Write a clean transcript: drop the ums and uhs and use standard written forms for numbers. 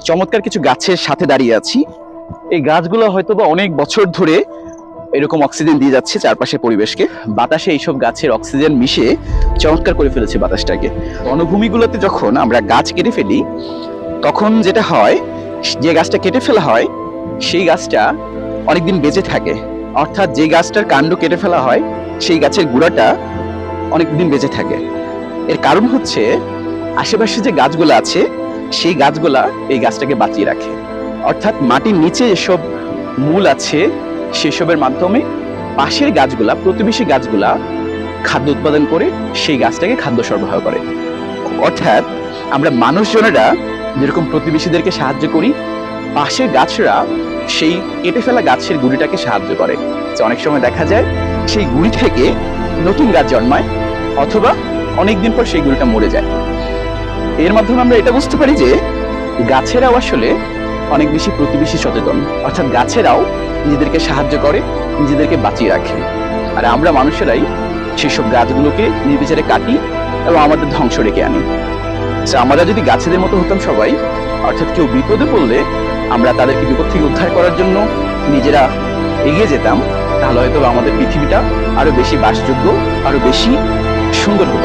চমৎকার কিছু গাছের সাথে দাঁড়িয়ে আছি। এই গাছগুলো হয়তোবা অনেক বছর ধরে এরকম অক্সিজেন দিয়ে যাচ্ছে চারপাশের পরিবেশকে। বাতাসে এইসব গাছের অক্সিজেন মিশে চমৎকার করে ফেলেছে বাতাসটাকে। বনভূমিগুলোতে যখন আমরা গাছ কেটে ফেলি তখন যেটা হয়, যে গাছটা কেটে ফেলা হয় সেই গাছটা অনেকদিন বেঁচে থাকে। অর্থাৎ যে গাছটার কাণ্ড কেটে ফেলা হয় সেই গাছের গুঁড়াটা অনেকদিন বেঁচে থাকে। এর কারণ হচ্ছে আশেপাশে যে গাছগুলো আছে সেই গাছগুলা এই গাছটাকে বাঁচিয়ে রাখে। অর্থাৎ মাটির নিচে যেসব মূল আছে সেসবের মাধ্যমে পাশের গাছগুলা, প্রতিবেশী গাছগুলা খাদ্য উৎপাদন করে সেই গাছটাকে খাদ্য সরবরাহ করে। অর্থাৎ আমরা মানুষজনেরা যেরকম প্রতিবেশীদেরকে সাহায্য করি, পাশের গাছরা সেই কেটে ফেলা গাছের গুঁড়িটাকে সাহায্য করে। অনেক সময় দেখা যায় সেই গুঁড়ি থেকে নতুন গাছ জন্মায়, অথবা অনেকদিন পর সেই গুঁড়িটা মরে যায়। এর মাধ্যমে আমরা এটা বুঝতে পারি যে গাছেরাও আসলে অনেক বেশি প্রতিবেশী সচেতন। অর্থাৎ গাছেরাও নিজেদেরকে সাহায্য করে, নিজেদেরকে বাঁচিয়ে রাখে। আর আমরা মানুষেরাই সেসব গাছগুলোকে নির্বিচারে কাটি এবং আমাদের ধ্বংস ডেকে আনি। আমরা যদি গাছেদের মতো হতাম সবাই, অর্থাৎ কেউ বিপদে পড়লে আমরা তাদেরকে বিপদ থেকে উদ্ধার করার জন্য নিজেরা এগিয়ে যেতাম, তাহলে হয়তো আমাদের পৃথিবীটা আরো বেশি বাসযোগ্য, আরো বেশি সুন্দর হতো।